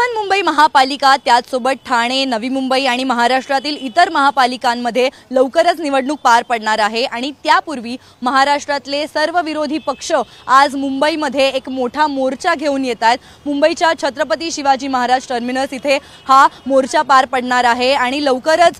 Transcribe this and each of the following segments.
बृहन्मुंबई महापालिका त्याचसोबत ठाणे, नवी मुंबई आणि महाराष्ट्रातील इतर महापालिकांमध्ये लवकरच निवडणूक पार पडणार आहे आणि त्यापूर्वी महाराष्ट्रातले सर्व विरोधी पक्ष आज मुंबईमध्ये एक मोठा मोर्चा घेऊन येत आहेत। मुंबईच्या छत्रपती शिवाजी महाराज टर्मिनस इथे हा मोर्चा पार पडणार आहे आणि लवकरच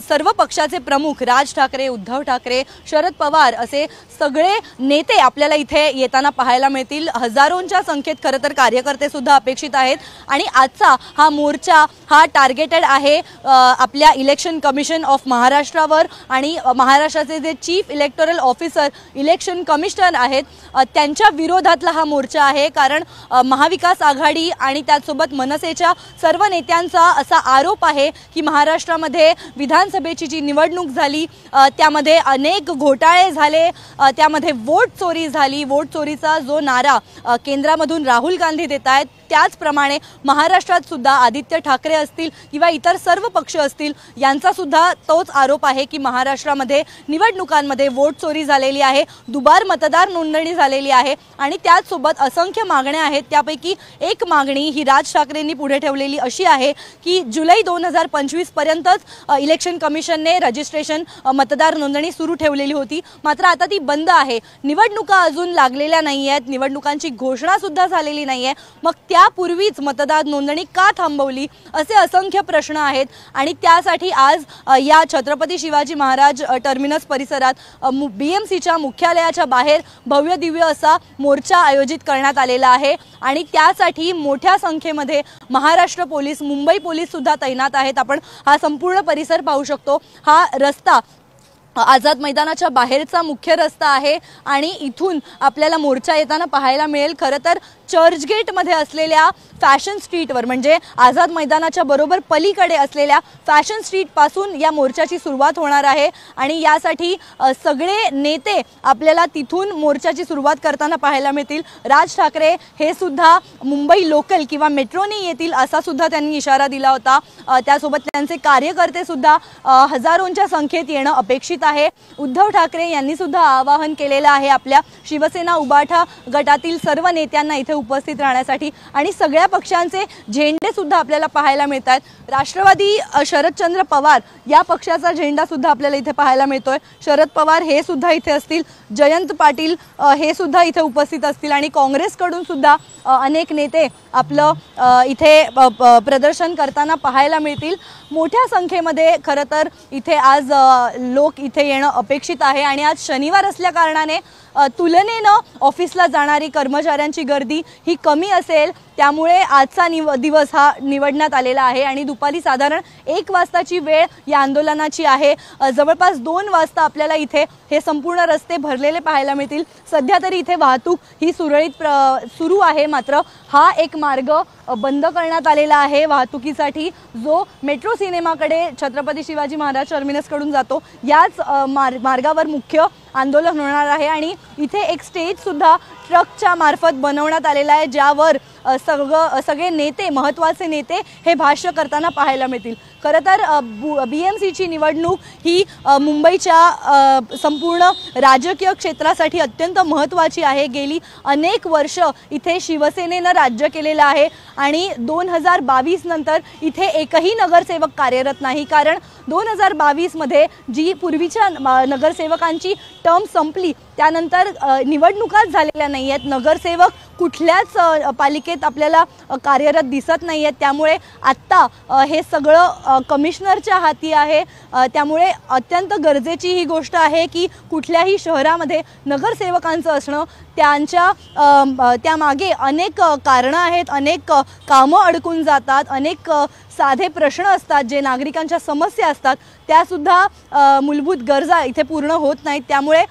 सर्व पक्षाचे प्रमुख राज ठाकरे, उद्धव ठाकरे, शरद पवार असे सगळे नेते आपल्याला इथे येताना पाहायला मिळतील। हजारोंच्या संख्येत खरं तर कार्यकर्ते सुद्धा अपेक्षित आहेत आणि आजचा हा मोर्चा हा टार्गेटेड आहे आपल्या इलेक्शन कमिशन ऑफ महाराष्ट्रावर आणि महाराष्ट्राचे जे chief electoral officer election commissioner आहेत त्यांच्या विरोधातला हा मोर्चा आहे। कारण महाविकास आघाडी आणि त्यासोबत मनसेच्या सर्व नेत्यांचा असा आरोप आहे की महाराष्ट्रामध्ये विधानसभेची जी निवडणूक झाली त्यामध्ये अनेक घोटाळे झाले, त्यामध्ये वोट चोरी झाली। वोट चोरीचा जो नारा केंद्रामधून राहुल गांधी देत आहेत त्याचप्रमाणे महाराष्ट्रात सुद्धा आदित्य ठाकरे असतील किंवा इतर सर्व पक्ष असतील यांचा सुद्धा तोच आरोप आहे की महाराष्ट्रामध्ये निवडणुकांमध्ये वोट चोरी झालेली आहे, दुबार मतदार नोंदणी झालेली आहे आणि त्याचसोबत असंख्य मागण्या आहेत। त्यापैकी एक मागणी ही राज ठाकरेंनी पुढे ठेवलेली अशी आहे की जुलै 2025 पर्यंतच इलेक्शन कमिशनने रजिस्ट्रेशन मतदार नोंदणी सुरू ठेवलेली होती, मात्र आता ती बंद आहे। निवडणुका अजून लागलेल्या नाही आहेत, निवडणुकांची घोषणा सुद्धा झालेली नाहीये, मग त्यापूर्वीच मतदार नोंदणी का थांबवली असे असंख्य प्रश्न आहेत आणि त्यासाठी आज या छत्रपती शिवाजी महाराज टर्मिनस परिसरात बीएमसीच्या मुख्यालयाच्या बाहेर भव्य दिव्य असा मोर्चा आयोजित करण्यात आलेला आहे आणि त्यासाठी मोठ्या संख्येमध्ये महाराष्ट्र पोलीस, मुंबई पोलीस सुद्धा तैनात आहेत। आपण हा संपूर्ण परिसर पाहू शकतो। हा रस्ता आझाद मैदानाच्या बाहेरचा मुख्य रस्ता आहे आणि इथून आपल्याला मोर्चा येताना पाहायला मिळेल। खरं तर चर्चगेटमध्ये असलेल्या फॅशन स्ट्रीटवर म्हणजे आझाद मैदानाच्या बरोबर पलीकडे असलेल्या फॅशन स्ट्रीट पासून या मोर्चाची सुरुवात होणार आहे आणि यासाठी सगळे नेते आपल्याला तिथून मोर्चाची सुरुवात करताना पाहायला मिळतील। राज ठाकरे हे सुद्धा मुंबई लोकल किंवा मेट्रोने येतील असा सुद्धा त्यांनी इशारा दिला होता। त्यासोबत त्यांचे कार्यकर्ते सुद्धा हजारोंच्या संख्येत येणं अपेक्षित आहे। उद्धव ठाकरे यांनी सुद्धा आवाहन केलेलं आहे आपल्या शिवसेना उबाठा गटातील सर्व नेत्यांना इथे उपस्थित राहण्यासाठी आणि सगळ्या पक्षांचे झेंडे सुद्धा आपल्याला पाहायला मिळतात। राष्ट्रवादी शरदचंद्र पवार या पक्षाचा झेंडा सुद्धा आपल्याला इथे पाहायला मिळतोय। शरद पवार हे सुद्धा इथे असतील, जयंत पाटील हे सुद्धा इथे उपस्थित असतील आणि काँग्रेसकडून सुद्धा अनेक नेते आपलं इथे प्रदर्शन करताना पाहायला मिळतील। मोठ्या संख्येमध्ये खरं तर इथे आज लोक इथे येणं अपेक्षित आहे आणि आज शनिवार असल्या कारणाने तुलनेनं ऑफिसला जाणारी कर्मचाऱ्यांची गर्दी ही कमी असेल, त्यामुळे आजचा दिवस हा निवडण्यात आलेला आहे आणि दुपारी साधारण 1 वाजताची वेळ या आंदोलनाची आहे। जवळपास 2 वाजता आपल्याला इथे हे संपूर्ण रस्ते भरलेले पाहायला मिळतील। सध्या तरी इथे वाहतूक ही सुरळीत सुरू आहे, मात्र हा एक मार्ग बंद करण्यात आलेला आहे वाहतुकीसाठी जो मेट्रो सिनेमाकडे छत्रपती शिवाजी महाराज टर्मिनसकडून जातो। याच मार्गावर मुख्य आंदोलन होणार आहे आणि इथे एक स्टेज सुद्धा ट्रकच्या मार्फत बनवण्यात आलेला आहे ज्यावर सगळे नेते, महत्त्वाचे नेते हे भाष्य करताना पाहायला मिळतील। खरं तर बीएमसीची निवडणूक ही मुंबईच्या संपूर्ण राजकीय क्षेत्रासाठी अत्यंत महत्त्वाची आहे। गेली अनेक वर्ष इथे शिवसेनेनं राज्य केलेलं आहे आणि 2022 नंतर इथे एकही नगरसेवक कार्यरत नाही, कारण 2022 मध्ये जी पूर्वीच्या नगरसेवकांची टर्म संपली त्यानंतर निवडणुकाच झालेल्या नाही आहेत, नगरसेवक कुठल्याच पालिकेत आपल्याला कार्यरत दिसत नाही आहेत। त्यामुळे आत्ता हे सगळं कमिशनरच्या हाती आहे, त्यामुळे अत्यंत गरजेची ही गोष्ट आहे की कुठल्याही शहरामध्ये नगरसेवकांचं असणं। त्यामागे अनेक कारणं आहेत, अनेक कामं अडकून जातात, अनेक साधे प्रश्न असतात, जे नागरिकांच्या समस्या असतात त्यासुद्धा मूलभूत गरजा इथे पूर्ण होत नाहीत। त्यामुळे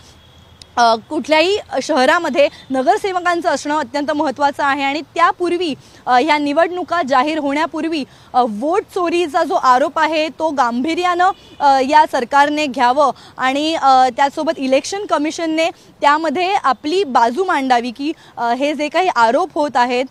कुठल्याही शहरामध्ये नगरसेवकांचं असणं अत्यंत महत्त्वाचं आहे आणि त्यापूर्वी ह्या निवडणुका जाहीर होण्यापूर्वी वोट चोरीचा जो आरोप आहे तो गांभीर्यानं या सरकारने घ्यावं आणि त्यासोबत इलेक्शन कमिशनने त्यामध्ये आपली बाजू मांडावी की हे जे काही आरोप होत आहेत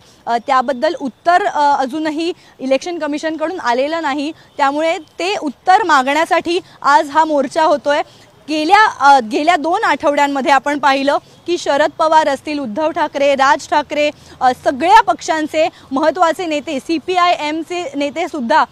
त्याबद्दल उत्तर अजूनही इलेक्शन कमिशनकडून आलेलं नाही, त्यामुळे ते उत्तर मागण्यासाठी आज हा मोर्चा होतोय। गेल्या 2 आठवड्यांमध्ये आपण पाहिलं की की शरद पवार असतील, उद्धव ठाकरे, राज ठाकरे, सगळ्या पक्षांचे महत्त्वाचे नेते, CPIMचे नेते सुद्धा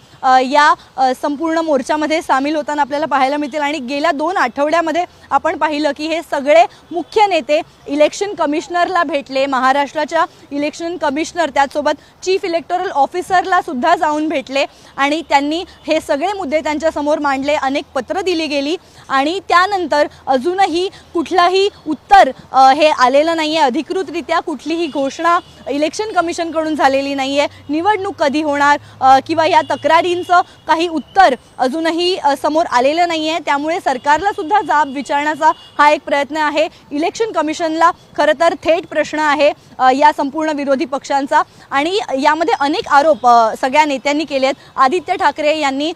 या संपूर्ण मोर्चामध्ये सामील होताना आपल्याला पाहायला मिळतील। आणि गेल्या 2 आठवड्यामध्ये आपण पाहिलं की हे सगळे मुख्य नेते इलेक्शन कमिशनरला भेटले, महाराष्ट्राच्या इलेक्शन कमिशनर त्याचसोबत चीफ इलेक्टोरल ऑफिसरला सुद्धा जाऊन भेटले आणि त्यांनी हे सगळे मुद्दे त्यांच्या समोर मांडले, अनेक पत्र दिली गेली आणि त्यानंतर अजूनही कुठलाही उत्तर हे आलेलं नाहीये। अधिकृतरित्या कुठलीही घोषणा इलेक्शन कमिशनकडून झालेली नाहीये। निवडणूक कधी होणार किंवा या तक्रारींचं काही उत्तर अजूनही समोर आलेलं नाहीये। त्यामुळे सरकारला सुद्धा जाब विचारण्याचा हा एक प्रयत्न आहे। इलेक्शन कमिशनला खरं तर थेट प्रश्न आहे या संपूर्ण विरोधी पक्षांचा आणि यामध्ये अनेक आरोप सगळ्या नेत्यांनी केलेत। आदित्य ठाकरे यांनी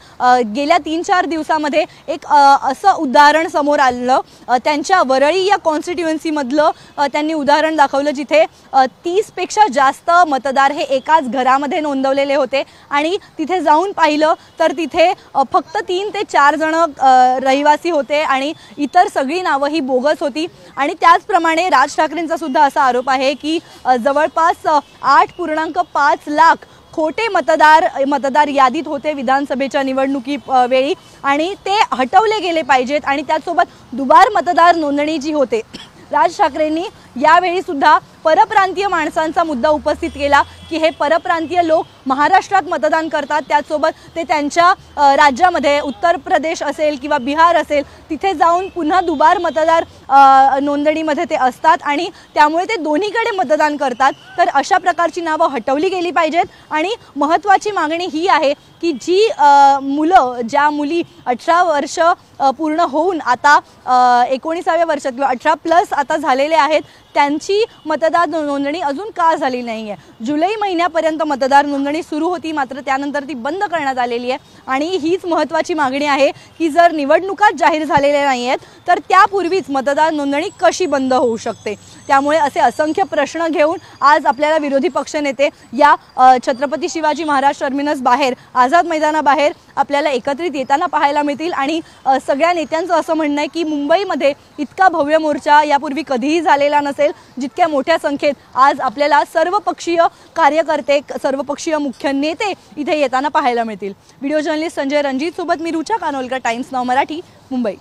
गेल्या 3-4 दिवसामध्ये एक असं उदाहरण समोर आलं, त्यांच्या वरळी या कॉन्स्टिट्युएन्सीमधलं त्यांनी उदाहरण दाखवलं जिथे 30 पेक्षा जास्त मतदार हे एकाच घरामध्ये नोंदवलेले होते आणि तिथे जाऊन पाहिलं तर तिथे फक्त 3 ते 4 जण रहिवासी होते आणि इतर सगळी नावं ही बोगस होती। आणि त्याचप्रमाणे राज ठाकरेंचा सुद्धा असा आरोप आहे की जवळपास 8.5 लाख खोटे मतदार यादीत होते विधानसभेच्या निवडणुकी वेळी आणि ते हटवले गेले पाहिजेत। आणि त्याचसोबत दुबार मतदार नोंदणी जी होते, राज ठाकरेंनी यावेळी सुद्धा परप्रांतीय माणसांचा मुद्दा उपस्थित केला की हे परप्रांतीय लोक महाराष्ट्रात मतदान करतात, त्याचसोबत ते त्यांच्या राज्यामध्ये उत्तर प्रदेश असेल किंवा बिहार असेल तिथे जाऊन पुन्हा दुबार मतदार नोंदणीमध्ये ते असतात आणि त्यामुळे ते दोन्हीकडे मतदान करतात। तर अशा प्रकारची नावं हटवली गेली पाहिजेत। आणि महत्त्वाची मागणी ही आहे की जी ज्या मुली 18 वर्ष पूर्ण होऊन आता 19व्या वर्षात किंवा 18+ आता झालेले आहेत त्यांची मतदार नोंदणी अजून का झाली नाहीये। जुलै महिन्यापर्यंत मतदार नोंदणी सुरू होती, मात्र त्यानंतर ती बंद करण्यात आलेली आहे आणि हीच महत्त्वाची मागणी आहे की जर निवडणुकाच जाहीर झालेल्या नाहीयेत तर त्यापूर्वीच मतदार नोंदणी कशी बंद होऊ शकते। त्यामुळे असे असंख्य प्रश्न घेऊन आज आपल्याला विरोधी पक्षनेते या छत्रपती शिवाजी महाराज टर्मिनस बाहेर, आझाद मैदानाबाहेर आपल्याला एकत्रित येताना पाहायला मिळतील। आणि सगळ्या नेत्यांचं असं म्हणणं आहे की मुंबईमध्ये इतका भव्य मोर्चा यापूर्वी कधीही झालेला नसेल जितक्या मोठ्या संख्येत आज आपल्याला सर्वपक्षीय कार्यकर्ते, सर्वपक्षीय मुख्य नेते इथे येताना पाहायला मिळतील। व्हिडिओ जर्नलिस्ट संजय रणजित सोबत मी रुचा कानोलकर, टाइम्स नाव मराठी, मुंबई।